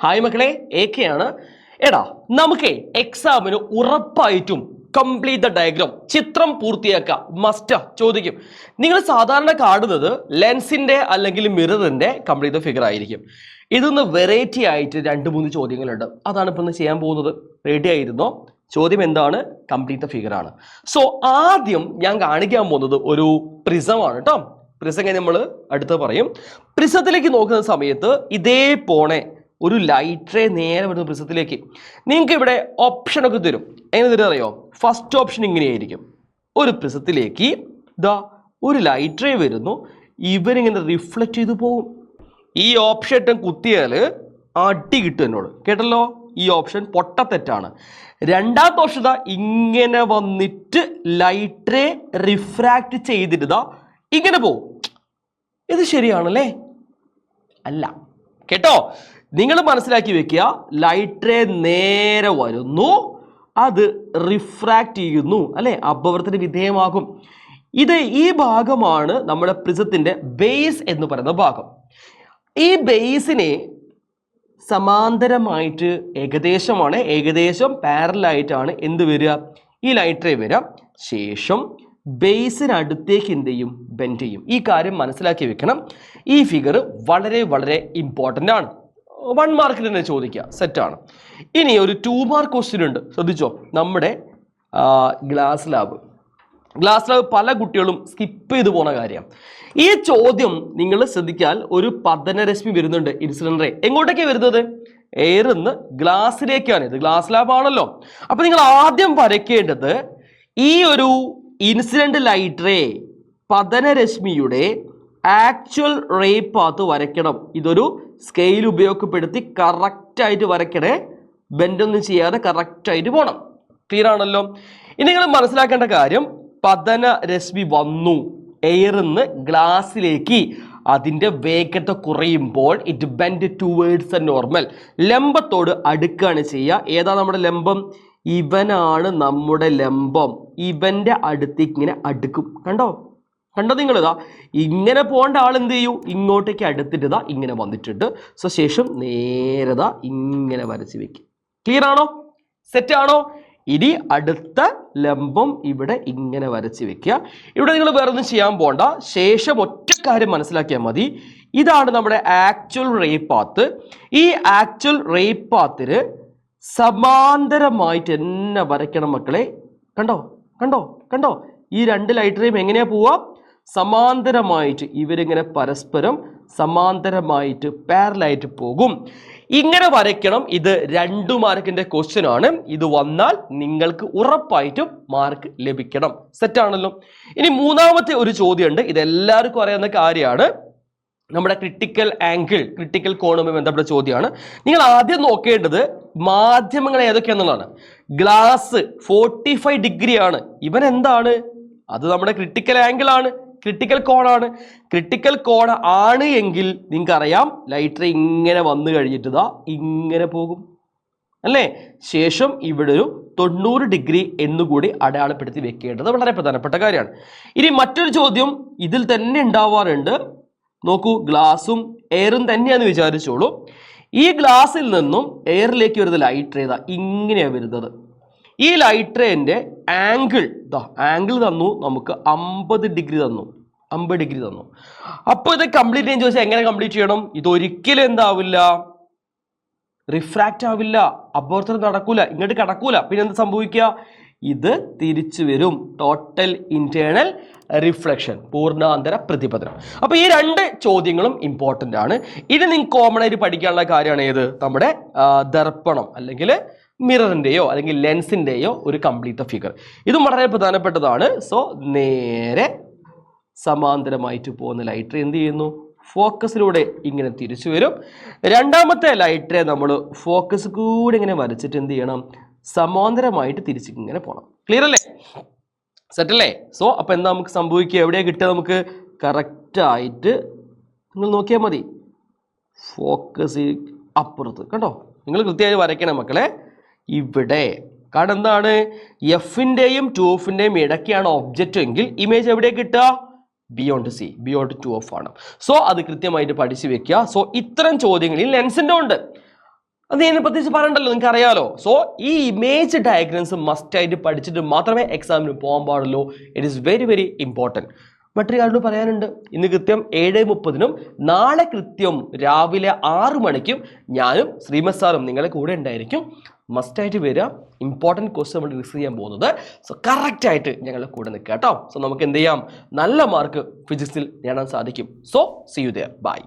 Hi മക്കളെ, ഏക്കെയാണ്. എടാ, നമുക്ക് എക്സാമിന് ഉറപ്പായിട്ടും കംപ്ലീറ്റ് ദ ഡയഗ്രാം ചിത്രം പൂർത്തിയാക്കുക മസ്റ്റ് ചോദിക്കും. നിങ്ങൾ സാധാരണ കാണുന്നത് ലെൻസിന്റെ അല്ലെങ്കിൽ മിററിന്റെ കംപ്ലീറ്റ് ദ ഫിഗർ ആയിരിക്കും. ഇതൊന്ന് വെറൈറ്റി ആയിട്ട് 2-3 ചോദ്യങ്ങളുണ്ട്. അതാണ് ഇപ്പൊ ഒന്ന് ചെയ്യാൻ പോകുന്നത്. റെഡി ആയിരുന്നോ? ചോദ്യം എന്താണ്? കംപ്ലീറ്റ് ദ ഫിഗർ ആണ്. സോ ആദ്യം ഞാൻ കാണിക്കാൻ പോകുന്നത് ഒരു പ്രിസമാണ് കേട്ടോ. പ്രിസം കഴിഞ്ഞ് നമ്മൾ അടുത്ത് പറയും. പ്രിസത്തിലേക്ക് നോക്കുന്ന സമയത്ത് ഇതേ പോണെ ഒരു ലൈറ്റ് റേ നേരെ വരുന്ന പ്രിസത്തിലേക്ക് നിങ്ങൾക്ക് ഇവിടെ ഓപ്ഷനൊക്കെ തരും. എങ്ങനെ തരും അറിയോ? ഫസ്റ്റ് ഓപ്ഷൻ ഇങ്ങനെയായിരിക്കും. ഒരു പ്രിസത്തിലേക്ക് ഇതാ ഒരു ലൈറ്റ് റേ വരുന്നു, ഇവരിങ്ങനെ റിഫ്ലക്റ്റ് ചെയ്തു പോകും. ഈ ഓപ്ഷൻ ഏറ്റവും കുത്തിയാൽ അടി കിട്ടും എന്നോട്, കേട്ടല്ലോ? ഈ ഓപ്ഷൻ പൊട്ടത്തെറ്റാണ്. രണ്ടാമത്തെ ഓപ്ഷൻ ഇങ്ങനെ വന്നിട്ട് ലൈറ്റ് റേ റിഫ്രാക്റ്റ് ചെയ്തിട്ട് ഇങ്ങനെ പോവും. ഇത് ശരിയാണല്ലേ? അല്ല കേട്ടോ. നിങ്ങൾ മനസ്സിലാക്കി വെക്കുക, ലൈറ്റ് റേ നേരെ വരുന്നു, അത് റിഫ്രാക്റ്റ് ചെയ്യുന്നു അല്ലെ, അപവർത്തന വിധേയമാകും. ഈ ഭാഗമാണ് നമ്മുടെ പ്രിസത്തിന്റെ ബേസ് എന്ന് പറയുന്ന ഭാഗം. ഈ ബേസിനെ സമാന്തരമായിട്ട് ഏകദേശം പാരലായിട്ടാണ് എന്ത് വരിക? ഈ ലൈറ്റ് റേ വരിക. ശേഷം ബേസിനടുത്തേക്ക് എന്ത് ചെയ്യും? ബെൻഡ് ചെയ്യും. ഈ കാര്യം മനസ്സിലാക്കി വെക്കണം. ഈ ഫിഗർ വളരെ വളരെ ഇമ്പോർട്ടൻ്റ് ആണ്. 1 മാർക്കിന് തന്നെ ചോദിക്കുക, സെറ്റാണ്. ഇനി ഒരു 2 മാർക്ക് ക്വസ്റ്റ്യൻ ഉണ്ട്, ശ്രദ്ധിച്ചോ. നമ്മുടെ ഗ്ലാസ് ലാബ് പല കുട്ടികളും സ്കിപ്പ് ചെയ്തു പോണ കാര്യം. ഈ ചോദ്യം നിങ്ങൾ ശ്രദ്ധിച്ചാൽ ഒരു പതനരശ്മി വരുന്നുണ്ട്, ഇൻസിഡന്റ് റേ. എങ്ങോട്ടേക്കാണ് വരുന്നത്? എയർന്ന് ഗ്ലാസ്സിലേക്കാണ്. ഇത് ഗ്ലാസ് ലാബ് ആണല്ലോ. അപ്പൊ നിങ്ങൾ ആദ്യം വരയ്ക്കേണ്ടത് ഈ ഒരു ഇൻസിഡന്റ് ലൈറ്റ് റേ പതനരശ്മിയുടെ ആക്ച്വൽ റേ പാത്ത് വരയ്ക്കണം. ഇതൊരു സ്കെയിൽ ഉപയോഗപ്പെടുത്തി കറക്റ്റായിട്ട് വരയ്ക്കണേ. ബെൻഡൊന്നും ചെയ്യാതെ കറക്റ്റായിട്ട് പോകണം. ക്ലിയർ ആണല്ലോ? ഇനി നിങ്ങൾ മനസ്സിലാക്കേണ്ട കാര്യം, പതനരശ്മി വന്നു എയർന്ന് ഗ്ലാസ്സിലേക്ക്, അതിൻ്റെ വേഗത കുറയുമ്പോൾ it bend towards a normal. ലംബത്തോട് അടുക്കുകയാണ് ചെയ്യുക. ഏതാ നമ്മുടെ ലംബം? ഇവനാണ് നമ്മുടെ ലംബം. ഇവന്റെ അടുത്തേക്ക് ഇങ്ങനെ അടുക്കും. കണ്ടോ നിങ്ങൾ? ഇങ്ങനെ പോകേണ്ട ആൾ എന്ത് ചെയ്യൂ? ഇങ്ങോട്ടേക്ക് അടുത്തിട്ട് ഇങ്ങനെ വന്നിട്ടുണ്ട്. സോ ശേഷം നേരത ഇങ്ങനെ വരച്ച് വെക്കും. ക്ലിയർ ആണോ? സെറ്റ് ആണോ? ഇനി അടുത്ത ലംബം ഇവിടെ ഇങ്ങനെ വരച്ച് വെക്കുക. ഇവിടെ നിങ്ങൾ വേറെ ഒന്നും ചെയ്യാൻ പോകണ്ട. ശേഷം ഒറ്റ കാര്യം മനസ്സിലാക്കിയാൽ മതി. ഇതാണ് നമ്മുടെ ആക്ച്വൽ റേ പാത്ത്. ഈ ആക്ച്വൽ റേ പാത്തിന് സമാന്തരമായിട്ട് എന്നെ വരയ്ക്കണം മക്കളെ. കണ്ടോ? ഈ 2 ലൈറ്റ് റേയും എങ്ങനെയാ പോവാ? സമാന്തരമായിട്ട്. ഇവരിങ്ങനെ പരസ്പരം സമാന്തരമായിട്ട് പാരലായിട്ട് പോകും. ഇങ്ങനെ വരയ്ക്കണം. ഇത് 2 മാർക്കിന്റെ ക്വസ്റ്റ്യൻ ആണ്. ഇത് വന്നാൽ നിങ്ങൾക്ക് ഉറപ്പായിട്ടും മാർക്ക് ലഭിക്കണം. സെറ്റാണല്ലോ? ഇനി മൂന്നാമത്തെ ഒരു ചോദ്യമുണ്ട്. ഇത് എല്ലാവർക്കും അറിയാവുന്ന കാര്യമാണ്. നമ്മുടെ ക്രിട്ടിക്കൽ കോണുമായി ബന്ധപ്പെട്ട ചോദ്യമാണ്. നിങ്ങൾ ആദ്യം നോക്കേണ്ടത് മാധ്യമങ്ങൾ ഏതൊക്കെയാണെന്നുള്ളതാണ്. ഗ്ലാസ് 45 ഡിഗ്രി ആണ്. ഇവൻ എന്താണ്? അത് നമ്മുടെ ക്രിട്ടിക്കൽ ആംഗിൾ ആണ്, ക്രിട്ടിക്കൽ കോണാണ്. ക്രിട്ടിക്കൽ കോൺ ആണ് എങ്കിൽ നിങ്ങൾക്കറിയാം ലൈറ്റ് റേ ഇങ്ങനെ വന്നു കഴിഞ്ഞിട്ട് ഇങ്ങനെ പോകും അല്ലേ? ശേഷം ഇവിടെ ഒരു 90 ഡിഗ്രി എന്നുകൂടി അടയാളപ്പെടുത്തി വെക്കേണ്ടത് വളരെ പ്രധാനപ്പെട്ട കാര്യമാണ്. ഇനി മറ്റൊരു ചോദ്യം ഇതിൽ തന്നെ ഉണ്ടാവാറുണ്ട്. നോക്കൂ, ഗ്ലാസും എയറും തന്നെയാന്ന് വിചാരിച്ചോളൂ. ഈ ഗ്ലാസ്സിൽ നിന്നും എയറിലേക്ക് വരുന്ന ലൈറ്റ് റേ ഇങ്ങനെയാണ് വരുന്നത്. ഈ ലൈറ്റ് റേന്റെ ആംഗിൾ തന്നു നമുക്ക് 50 ഡിഗ്രി തന്നു. അപ്പോൾ ഇത് കംപ്ലീറ്റ് ചെയ്യാൻ ചോദിച്ചാൽ എങ്ങനെ കംപ്ലീറ്റ് ചെയ്യണം? ഇതൊരിക്കലും എന്താവില്ല? റിഫ്രാക്റ്റ് ആവില്ല, അപവർത്തനം നടക്കൂല, ഇങ്ങോട്ട് കടക്കൂല. പിന്നെ എന്ത് സംഭവിക്കുക? ഇത് തിരിച്ചു വരും. ടോട്ടൽ ഇന്റേണൽ റിഫ്ലക്ഷൻ, പൂർണ്ണാന്തര പ്രതിപതനം. അപ്പൊ ഈ 2 ചോദ്യങ്ങളും ഇമ്പോർട്ടൻ്റ് ആണ്. ഇനി നിങ്ങൾക്ക് കോമൺ ആയിട്ട് പഠിക്കാനുള്ള കാര്യമാണ് ഏത്? നമ്മുടെ ദർപ്പണം അല്ലെങ്കിൽ മിററിന്റെയോ അല്ലെങ്കിൽ ലെൻസിന്റെയോ ഒരു കംപ്ലീറ്റ് ഫിഗർ. ഇതും വളരെ പ്രധാനപ്പെട്ടതാണ്. സോ നേരെ സമാന്തരമായിട്ട് പോകുന്ന ലൈറ്റ് റേ എന്ത് ചെയ്യുന്നു? ഫോക്കസിലൂടെ ഇങ്ങനെ തിരിച്ചു വരും. രണ്ടാമത്തെ ലൈറ്റ് റേ നമ്മൾ ഫോക്കസ് കൂടെ ഇങ്ങനെ വരച്ചിട്ട് എന്ത് ചെയ്യണം? സമാന്തരമായിട്ട് തിരിച്ച് ഇങ്ങനെ പോകണം. ക്ലിയർ അല്ലേ? സെറ്റ് അല്ലേ? സോ അപ്പൊ എന്താ നമുക്ക് സംഭവിക്കുക? എവിടെയാ കിട്ടുക? നമുക്ക് കറക്റ്റായിട്ട് നിങ്ങൾ നോക്കിയാൽ മതി. ഫോക്കസ് അപ്പുറത്ത് കണ്ടോ? നിങ്ങൾ കൃത്യമായി വരയ്ക്കണം മക്കളെ. ഇവിടെ കാരണം എന്താണ്? എഫിൻ്റെയും 2Fൻ്റെയും ഇടയ്ക്കാണ് ഒബ്ജക്റ്റ് എങ്കിൽ ഇമേജ് എവിടെ കിട്ടുക? ബിയോണ്ട് 2F ആണ്. സോ അത് കൃത്യമായിട്ട് പഠിച്ചു വെക്കുക. സോ ഇത്തരം ചോദ്യങ്ങളിൽ ലെൻസിൻ്റെ ഉണ്ട്. അത് ഞാൻ പ്രത്യേകിച്ച് പറയണ്ടല്ലോ, നിങ്ങൾക്ക് അറിയാലോ. സോ ഈ ഇമേജ് ഡയഗ്രാംസ് മസ്റ്റായിട്ട് പഠിച്ചിട്ട് മാത്രമേ എക്സാമിന് പോകാൻ പാടുള്ളൂ. It is very very important. മറ്റൊരു കാര്യം പറയാനുണ്ട്. ഇന്ന് കൃത്യം 7:30 നാളെ കൃത്യം രാവിലെ 6 മണിക്കും ഞാനും ശ്രീമത് സാറും നിങ്ങളുടെ കൂടെ ഉണ്ടായിരിക്കും. മസ്റ്റായിട്ട് വരിക. ഇമ്പോർട്ടൻറ്റ് ക്വസ്റ്റ്യൻ നമ്മൾ റിസീവ് ചെയ്യാൻ പോകുന്നത്. സോ കറക്റ്റായിട്ട് ഞങ്ങളുടെ കൂടെ നിൽക്കുക കേട്ടോ. സോ നമുക്ക് എന്ത് ചെയ്യാം, നല്ല മാർക്ക് ഫിസിക്സിൽ നേടാൻ സാധിക്കും. So see you there. By.